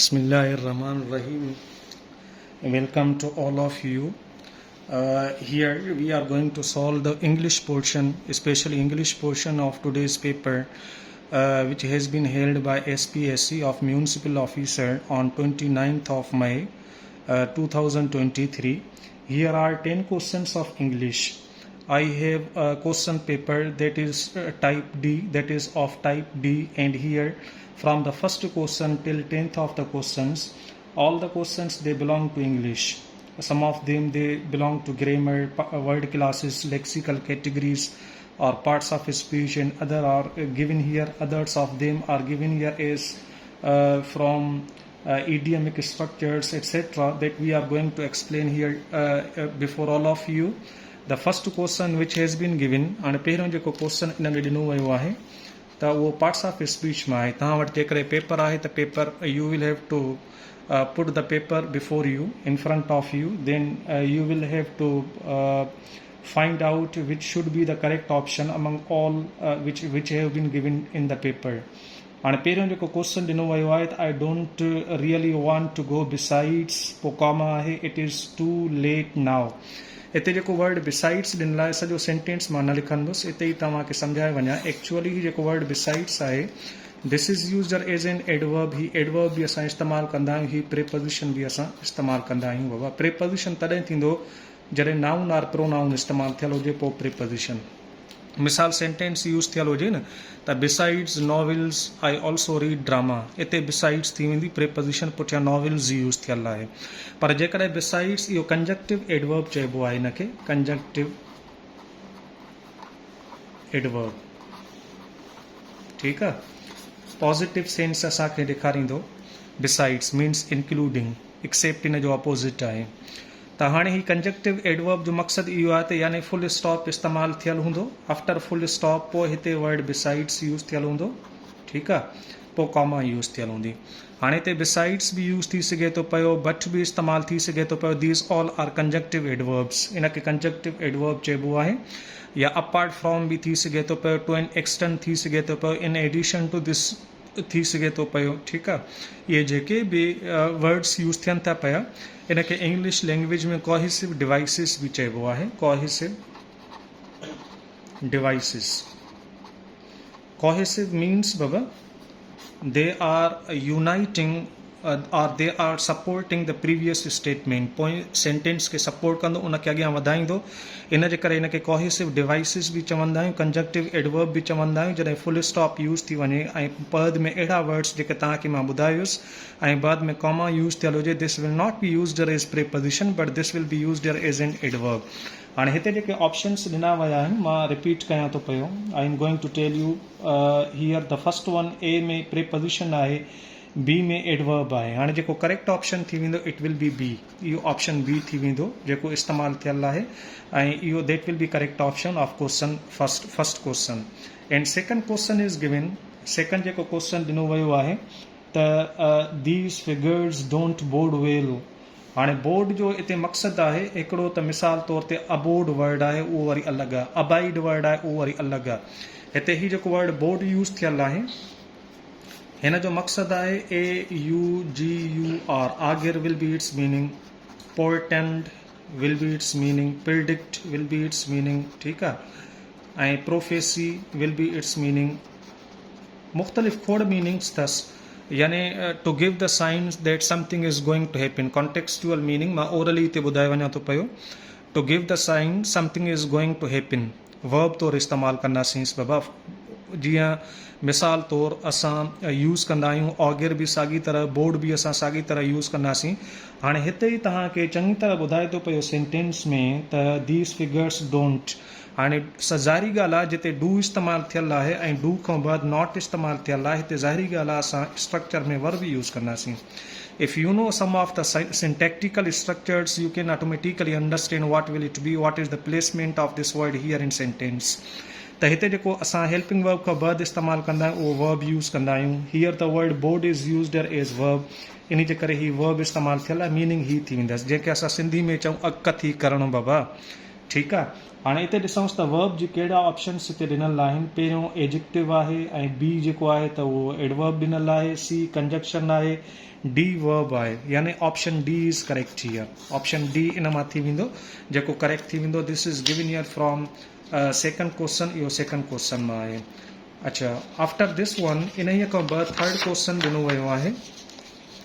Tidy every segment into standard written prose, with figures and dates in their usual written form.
Bismillahirrahmanirrahim. Welcome to all of you. Here we are going to solve the English portion, especially English portion of today's paper, which has been held by SPSC of Municipal Officer on 29th of May 2023. Here are 10 questions of English. I have a question paper that is type D, that is of type D, and here from the first question till 10th of the questions, all the questions they belong to English. Some of them they belong to grammar, word classes, lexical categories or parts of speech, and other are given here. Others of them are given here as from idiomatic structures, etc. that we are going to explain here before all of you. The first question which has been given, and पहिरों जेको question in में ॾिनो वियो आहे त उहो parts of speech में आहे. तव्हां वटि जेकॾहिं पेपर आहे त paper you will have to put the paper before you, in front of you, then you will have to find out which should be the correct option among all which have been given in the paper. हाणे पहिरियों जेको question ॾिनो वियो आहे त I don't really want to go besides, पोइ comma आहे, it is too late now. हिते जेको वर्ड बिसाइड्स ॾिनल आहे सॼो सेंटेंस मां न लिखंदुसि, हिते ई तव्हांखे सम्झाए वञा. एक्चुअली जेको वर्ड बिसाइड्स आहे this is used as an adverb. ही एडवर्ब बि असां इस्तेमालु कंदा आहियूं, ही प्रेपोजिशन बि असां इस्तेमालु कंदा आहियूं. बाबा प्रेपोजिशन तॾहिं थींदो जॾहिं नाउन आर प्रोनाउन इस्तेमालु थियल हुजे, पोइ प्रेपोजिशन. मिसाल सेंटेंस यूज़ थियल हुजे न त besides novels I also read drama, हिते बिसाइड्स थी वेंदी, प्रेपोजिशन पुठियां नॉवेल्स यूज़ थियल आहे. पर जेकॾहिं बिसाइड्स इहो कंजक्टिव एडवर्ब चइबो आहे, हिनखे कंजक्टिव एडवर्ब. ठीकु आहे. पॉजिटिव सेंस असांखे ॾेखारींदो. बिसाइड्स मीन्स इंक्लूडिंग, एक्सेप्ट इन जो अपोज़िट आहे. त हाणे ही कंजक्टिव एडवर्ब जो मक़सदु इहो आहे त यानी फुल स्टॉप इस्तेमालु थियल हूंदो. आफ्टर फुल स्टॉप पोइ हिते वर्ड बिसाइड्स यूज़ थियल हूंदो. ठीकु आहे. पोइ कॉमा यूज़ थियल हूंदी. हाणे हिते बिसाइड्स बि यूज़ थी सघे थो पियो, बट बि इस्तेमालु थी सघे थो पियो. These all are conjunctive adverbs. इनखे कंजक्टिव एडवर्ब चइबो आहे. या अपार्ट फ्रॉम बि थी सघे थो पियो, टू एन एक्सटेंट थी सघे थो पियो, इन एडिशन टू दिस थी सघे थो पियो. ठीकु आहे. इहे जेके बि वर्ड्स यूज़ थियनि था पिया, इनखे इंग्लिश लैंग्वेज में कोहेसिव डिवाइसिस भी चइबो आहे. Cohesive devices. Cohesive means Baba they are uniting or they are supporting the previous statement. पोइ सेंटेंस खे सपोर्ट कंदो, उनखे अॻियां वधाईंदो. इन जे करे इनखे कोहेसिव डिवाइसिस बि चवंदा आहियूं, कंजक्टिव एडवर्ब बि चवंदा आहियूं. जॾहिं फुल स्टॉप यूज़ थी वञे ऐं बाद में अहिड़ा वर्ड्स जेके तव्हांखे मां ॿुधायुसि ऐं बाद में कॉमा यूज़ थियल हुजे, this will not be used as preposition but this will be used as an adverb. हाणे हिते जेके ऑप्शन्स ॾिना विया आहिनि मां रिपीट कयां थो पियो. I am going to tell you here the first one. A में प्रीपोजिशन आहे, बी में एडवर्ब आहे. हाणे जेको करेक्ट ऑप्शन थी वेंदो इट विल बी बी. इहो ऑप्शन बी थी वेंदो जेको इस्तेमालु थियल आहे, ऐं इहो that will be correct option of question first question. And second question is given. Second जेको क्वेश्चन ॾिनो वियो आहे त these figures don't bode well. हाणे बोर्ड जो हिते मक़सदु आहे हिकिड़ो त मिसाल तौर ते अबोर्ड वर्ड आहे, उहो वरी अलॻि आहे. अबाइड वर्ड आहे, उहो वरी अलॻि आहे. हिते ही जेको वर्ड बोर्ड यूज़ थियल आहे, हिन जो मक़सदु आहे AUGUR. Augur will be its meaning, portend will be its meaning, predict will be its meaning. ठीकु आहे. ऐं prophecy will be its meaning. मुख़्तलिफ़ खोड़ मीनिंग्स अथसि. यानी to give the signs that something is going to happen. Contextual meaning मां ओरली हिते ॿुधाए वञा थो पियो. To give the sign something is going to happen verb तौरु इस्तेमालु कंदासीं बाबा. जीअं मिसाल तौरु असां यूज़ कंदा आहियूं ऑगिर बि साॻी तरह, बोर्ड बि असां साॻी तरह यूज़ कंदासीं. हाणे हिते ई तव्हांखे चङी तरह ॿुधाए थो पियो सेंटेंस में त दीज फिगर्स डोंट. हाणे ज़ाहिरी ॻाल्हि आहे जिते डू इस्तेमालु थियल आहे ऐं डू खां बाद नॉट इस्तेमालु थियल आहे, हिते ज़ाहिरी ॻाल्हि आहे असां स्ट्रक्चर में वर्ब यूज़ कंदासीं. If you know some of the syntactical structures, you can automatically understand what will it be, what is the placement of this word here in sentence. त हिते जेको असां हेल्पिंग वर्ब खां बाद इस्तेमालु कंदा आहियूं उहो वर्ब यूज़ कंदा आहियूं. Here the word bode is used as verb. इन जे करे ही वर्ब इस्तेमालु थियल आहे, मीनिंग ही थी वेंदसि जंहिंखे असां सिंधी में चऊं अक थी करणु बाबा. ठीकु आहे। हाणे हिते ॾिसूंसि त वर्ब जी कहिड़ा ऑप्शन्स हिते ॾिनल आहिनि। पहिरियों एडजेक्टिव आहे ऐं बी जेको आहे त उहो एडवर्ब ॾिनल आहे, सी कंजक्शन आहे, डी वर्ब आहे, यानी option D is correct here. Option D इन मां थी वेंदो जेको करेक्ट थी वेंदो। This is given here from second question, इहो सेकंड क्वेश्चन मां आहे। अच्छा, आफ्टर दिस वन इन ई खां ॿ थर्ड क्वेश्चन ॾिनो वियो आहे।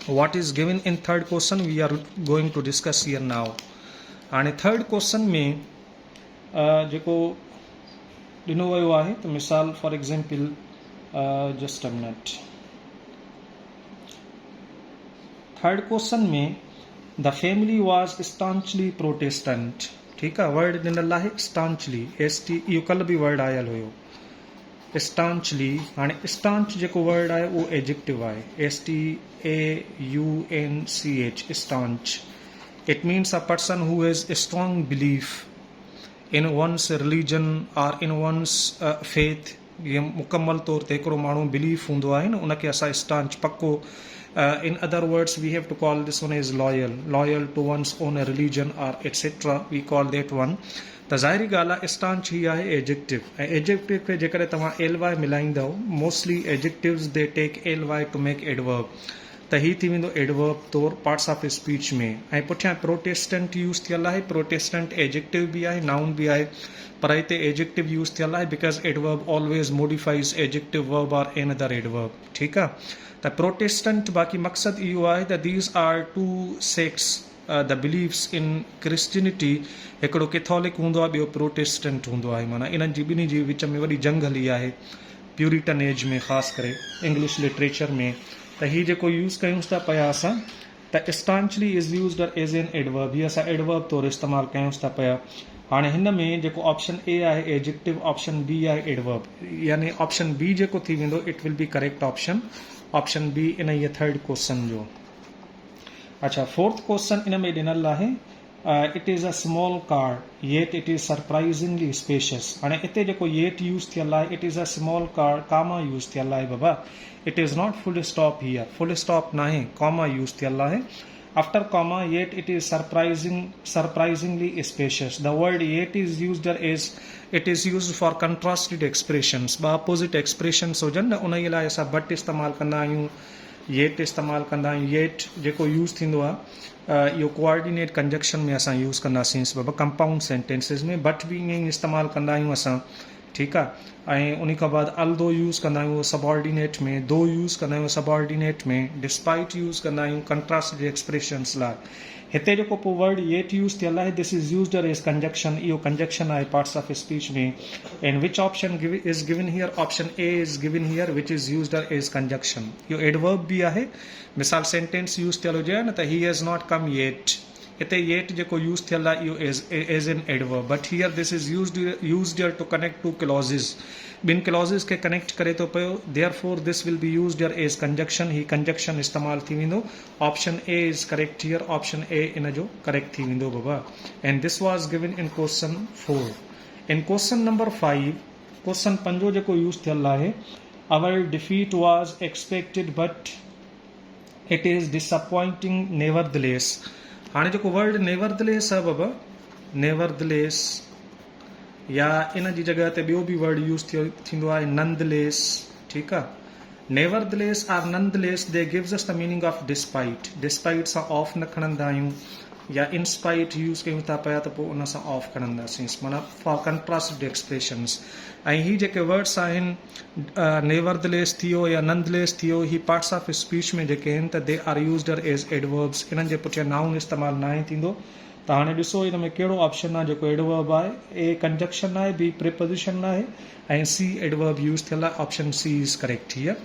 what is given in third question we are going to discuss here now। हाणे थर्ड क्वेश्चन में जेको ॾिनो वियो आहे त मिसाल for example just a minute, third question में द फैमिली वाज स्टांचली प्रोटेस्टेंट। ठीकु आहे, वर्ड ॾिनल आहे स्टांचली, ST, इहो कल्ह बि वर्ड आयल हुयो स्टांचली। हाणे स्टांच जेको वर्ड आहे उहो एडजेक्टिव आहे, STAUNCH, staunch. It means a person who has a strong belief in one's religion और इन वंस फेथ। जीअं मुकमल तौर ते हिकिड़ो माण्हू बिलीफ हूंदो आहे न, उनखे असां स्टांच पक्को, in other words we have to call this one as loyal to one's own religion or etc, we call that one। त ज़ाहिरी ॻाल्हि आहे स्टांच ही आहे एडजेक्टिव, ऐं एडजेक्टिव खे जेकॾहिं तव्हां LY मिलाईंदव, mostly adjectives they take LY to make adverb, त ही थी वेंदो एडवर्ब तौर पार्ट्स ऑफ स्पीच में। ऐं पुठियां प्रोटेस्टेंट यूज़ थियल आहे, प्रोटेस्टेंट एडजेक्टिव बि आहे, नाउन बि आहे, पर हिते एडजेक्टिव यूज़ थियल आहे because adverb always modifies adjective verb और एनदर एडवर्ब। ठीकु आहे, त प्रोटेस्टेंट बाक़ी मक़सदु इहो आहे त these are two sects, the believes in Christianity. हिकिड़ो कैथोलिक हूंदो आहे, ॿियो प्रोटेस्टेंट हूंदो आहे। माना इन्हनि जी ॿिन्ही जी विच में वॾी जंग हली आहे प्यूरिटन एज में, ख़ासि करे इंग्लिश लिटरेचर में। त हीउ जेको यूज़ कयूं था पिया असां, त staunchly is used as an adverb, हीअ असां एडवर्ब तौरु इस्तेमालु कयूं था पिया। हाणे हिन में जेको ऑप्शन ए आहे एडजेक्टिव, ऑप्शन बी आहे एडवर्ब, यानी ऑप्शन बी जेको थी वेंदो it will be correct option, option be in ये थर्ड क्वेश्चन जो। अच्छा, फोर्थ क्वेश्चन इन में ॾिनल आहे it is a small car yet it is surprisingly spacious. हाणे हिते जेको येट यूज़ थियल आहे, it is a small car, comma use थियल आहे बाबा, it is not full stop here, full stop ना है, कॉमा यूज़ थियल आहे। After comma yet it is surprisingly spacious. The word yet is used as, it is used for contrasted expressions. ॿ opposite expressions हुजनि न, उन लाइ असां बट इस्तेमालु कंदा आहियूं, येट इस्तेमालु कंदा आहियूं। येट जेको यूज़ थींदो आहे इहो कोऑर्डिनेट कंजक्शन में असां यूज़ कंदासीं बाबा, कंपाउंड सेंटेंसिस में। बट बि ईअं ई इस्तेमालु कंदा आहियूं असां, ठीकु आहे। ऐं उन खां बाद अल्दो यूज़ कंदा आहियूं सबऑर्डिनेट में, दो यूज़ कंदा आहियूं सबऑर्डिनेट में, डिस्पाइट यूज़ कंदा आहियूं कंट्रास्टेड एक्सप्रेशंस लाइ। हिते जेको पोइ वर्ड येट यूज़ थियल आहे, this is used as conjunction, इहो कंजक्शन आहे पार्ट्स ऑफ स्पीच में। And which option is given here, option A is given here which is used as conjunction. इहो एडवर्ब भी आहे, मिसाल सेंटेंस यूज़ थियल हुजे न त he has not come yet, हिते येट जेको यूज़ थियल आहे इहो as an adverb, but here this is used to connect two clauses, ॿिनि क्लॉजिस खे कनेक्ट करे थो पियो। Therefore this will be used as conjunction, ही कंजक्शन इस्तेमालु थी वेंदो। Option A is correct here, option A इन जो करेक्ट थी वेंदो बाबा। And this was given in question 4। In question number 5, question 5 जेको यूज़ थियल आहे, our defeat was expected but it is disappointing nevertheless. हाणे जेको वर्ड नेवरदलेस आहे बाबा, नेवरदलेस, या इन जी जॻह ते ॿियो बि वर्ड यूज़ थींदो आहे नंदलेस। ठीकु आहे, nevertheless are nonetheless they gives us the meaning of despite. Despite सां ऑफ न खणंदा आहियूं, या इनस्पाइट यूज़ कयूं था पिया त पोइ उन सां ऑफ खणंदासीं, माना फॉर कंट्रास्टेड एक्सप्रेशंस। ऐं ही जेके वर्ड्स आहिनि नेवरदलेस थियो या नंदलेस थियो, ही पार्ट्स ऑफ स्पीच में जेके आहिनि त they are used as adverbs, इन्हनि जे पुठियां नाउन इस्तेमालु न थींदो। त हाणे ॾिसो हिन में कहिड़ो ऑप्शन आहे जेको एडवर्ब आहे, ए कंजक्शन आहे, बी प्रीपोजिशन आहे, ऐं सी एडवर्ब यूज़ थियल आहे। Option C is correct here.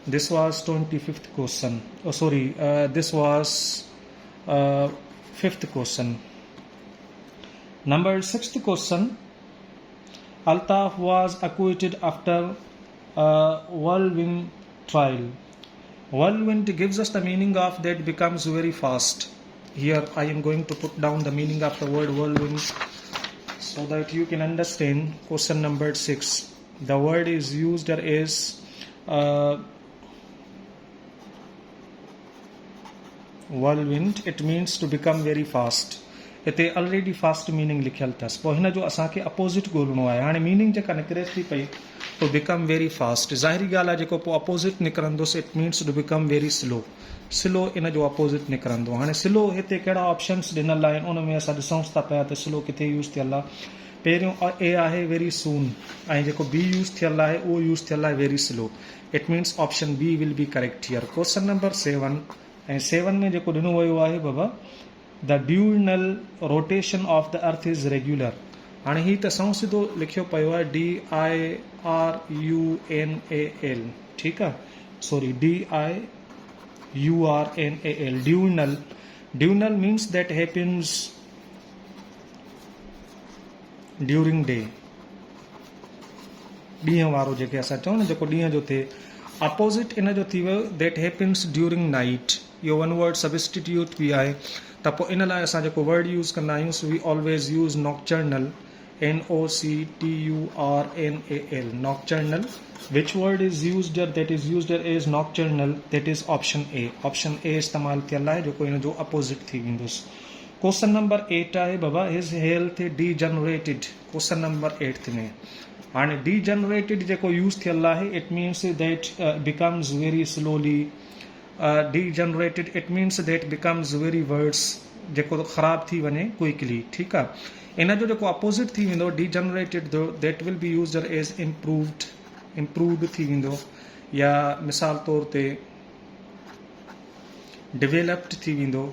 This was 25th question, sorry this was 5th question. Number 6th question, Altaf was acquitted after whirlwind trial. Whirlwind gives us the meaning of that becomes very fast. Here I am going to put down the meaning of the word whirlwind so that you can understand. Question number 6. The word is used as whirlwind. It means to become very fast. हिते already fast meaning लिखियल अथसि पोइ हिन जो असांखे opposite ॻोल्हणो आहे हाणे meaning जेका निकिरे थी पई टू बिकम वेरी फास्ट ज़ाहिरी ॻाल्हि आहे जेको पोइ अपोज़िट निकिरंदुसि it means to become very slow इन जो अपोज़िट निकिरंदो हाणे स्लो हिते कहिड़ा ऑप्शन्स ॾिनल आहिनि उन में असां ॾिसूं था पिया त स्लो किथे यूज़ थियल आहे पहिरियों ए आहे वेरी सून ऐं जेको बी यूज़ थियल आहे उहो यूज़ थियल आहे very slow it means option B will be correct here question number 7 ऐं 7 में जेको ॾिनो वियो आहे बाबा the diurnal rotation of the earth is regular हाणे ही त सौ सिधो लिखियो पियो आहे DIRUNAL ठीकु आहे sorry DIURNAL diurnal means that happens during day ॾींहं वारो जेके असां चऊं न जेको ॾींहं जो थिए अपोज़िट इन जो थी वियो दैट हैपन्स ड्यूरिंग नाइट इहो वन वर्ड सब्स्टिट्यूट बि आहे त पोइ इन लाइ असां जेको वर्ड यूज़ कंदा आहियूं we always use nocturnal NOCTURNAL nocturnal which word is used here that is used here is nocturnal that is option A इस्तेमाल थियल आहे जेको इन जो अपोज़िट थी वेंदुसि क्वेश्चन नंबर 8 आहे बाबा हिज हेल्थ डीजनरेटेड क्वेश्चन नंबर 8 में हाणे डीजनरेटेड जेको यूज़ थियल आहे it means that becomes very slowly degenerated it means that becomes very words जेको ख़राब थी वञे क्विकली ठीकु आहे इन जो जेको अपोज़िट थी वेंदो degenerated that will be used as improved थी वेंदो या मिसाल तौर ते डेवलप्ड थी वेंदो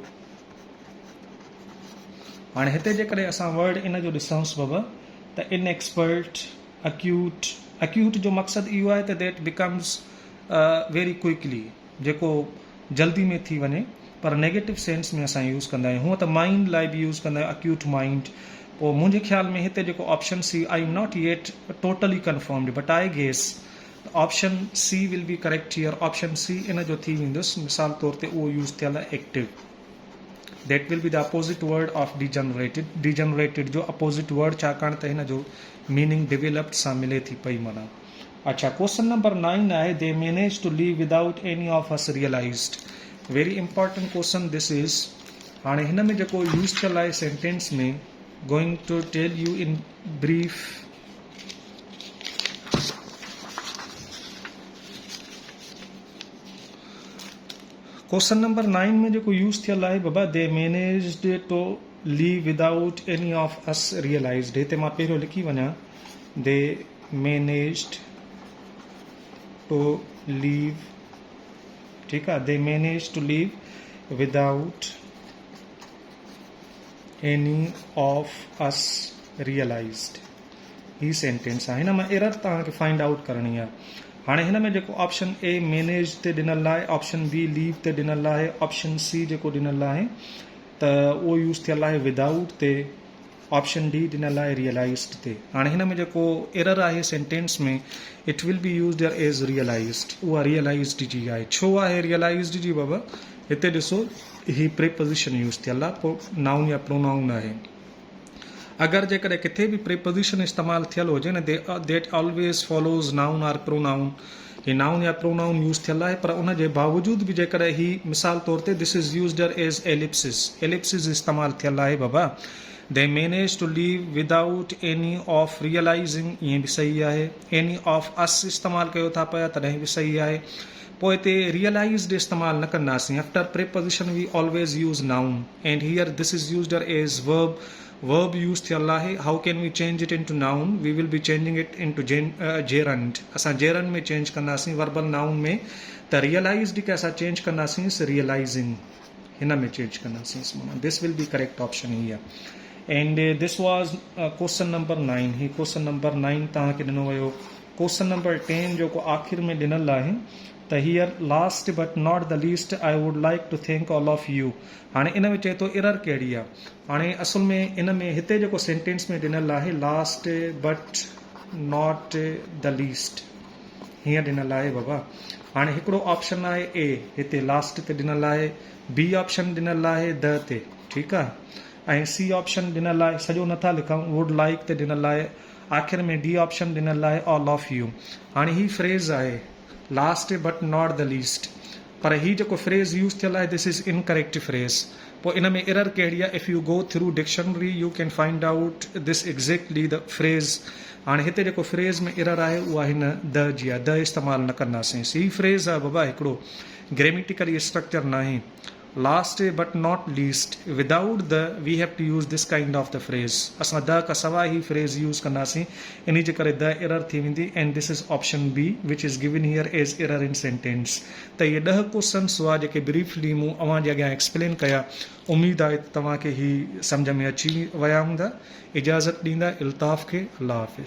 हाणे हिते जेकॾहिं असां वर्ड इन जो ॾिसूंसि बाबा त इनएक्सपर्ट अक्यूट जो मक़सदु इहो आहे त दैट बिकम्स वेरी क्विकली जेको जल्दी में थी वञे पर नेगेटिव सेंस में असां यूज़ कंदा आहियूं हूअं त माइंड लाइ बि यूज़ कंदा आहियूं अक्यूट माइंड पोइ मुंहिंजे ख़्याल में हिते जेको option C I am not yet totally confirmed but I guess option C will be correct here option C इन जो थी वेंदुसि मिसाल तौर ते उहो यूज़ थियल आहे active that will be the opposite word of degenerated जो अपोज़िट वर्ड छाकाणि त हिन जो मीनिंग डेवलप्ड सां मिले थी पई माना अच्छा क्वेश्चन नंबर 9 आहे they manage to leave without any of us realized very important question this is हाणे हिन में जेको यूज़ थियल आहे सेंटेंस में going to tell you in brief question number 9 में जेको यूज़ थियल आहे बाबा they managed to leave without any of us realized हिते मां पहिरियों लिखी वञा दे मैनेज्ड टू लीव ठीकु आहे they manage to leave without any of us realized ही सेंटेंस आहे हिन में एरर तव्हांखे फाइंड आउट करणी आहे हाणे हिन में जेको ऑप्शन ए मैनेज ते ॾिनल आहे ऑप्शन बी लीव ते ॾिनल आहे ऑप्शन सी जेको ॾिनल आहे त उहो यूज़ थियल आहे विदाउट ते ऑप्शन डी ॾिनल आहे रियलाइज्ड ते हाणे हिन में जेको एरर आहे सेंटेंस में it will be used as realized उहा रियलाइज्ड जी आहे छो आहे रियलाइज्ड जी बाबा हिते ॾिसो ही प्रीपोजिशन यूज़ थियल आहे पोइ नाउन या प्रोनाउन आहे अगरि जेकॾहिं किथे बि प्रीपोजिशन इस्तेमालु थियल हुजे न that always follows noun or pronoun ही नाउन या प्रोनाउन यूज़ थियल आहे पर उन जे बावजूद बि जेकॾहिं ही मिसाल तौर ते this is used as ellipsis इस्तेमालु थियल आहे बाबा they manage to leave without any of realizing ईअं बि सही आहे एनी ऑफ अस इस्तेमालु कयो था पिया तॾहिं बि सही आहे पोइ हिते रियलाइज़्ड इस्तेमालु न कंदासीं after preposition we always use noun and here this is used as verb use थियल आहे how can we change it into noun we will be changing it into gerund असां जेरंड में change कंदासीं verbal noun में त रियलाइज़्ड खे असां change कंदासीं रियलाइज़िंग हिन में चेंज कंदासीं माना this will be correct option here and this was question number 9 ही क्वेश्चन नंबर 9 तव्हांखे ॾिनो वियो क्वेश्चन नंबर 10 जेको आख़िर में ॾिनल आहे त here last but not the least I would like to thank all of you हाणे इन में चए थो एरर कहिड़ी आहे हाणे असुल में इन में हिते जेको सेंटेंस में ॾिनल आहे last but not the least हीअं ॾिनल आहे बाबा हाणे हिकिड़ो ऑप्शन आहे ए हिते लास्ट ते ॾिनल आहे बी ऑप्शन ॾिनल आहे द ते ठीकु आहे ऐं सी ऑप्शन ॾिनल आहे सॼो नथा लिखूं वुड लाइक ते ॾिनल आहे आख़िर में डी ऑप्शन ॾिनल आहे ऑल ऑफ यू हाणे ही फ्रेज़ आहे last but not the least पर ही जेको फ्रेज़ यूज़ थियल आहे दिस इज़ इनकरेक्ट फ्रेज़। पोइ इन में एरर कहिड़ी आहे, if you go through dictionary U can find out this exactly the phrase. हाणे हिते जेको फ्रेज़ में एरर आहे उहा हिन द जी आहे, द इस्तेमालु न कंदासीं। सी फ्रेज़ आहे बाबा हिकिड़ो ग्रेमेटिकली स्ट्रक्चर न आहे। Last but not least without the we have to use this kind of the phrase. असां द खां सवाइ ही फ्रेज़ यूज़ कंदासीं, इन जे करे द एरर थी वेंदी। And this is option B which is given here as error in sentence. त इहे 10 क्वेश्चन्स हुआ जेके ब्रीफली मूं अव्हां जे अॻियां एक्सप्लेन कया। उमेद आहे तव्हांखे ही सम्झ में अची विया हूंदा। इजाज़त ॾींदा इल्ताफ़ खे। अल्लाह हाफ़िज़।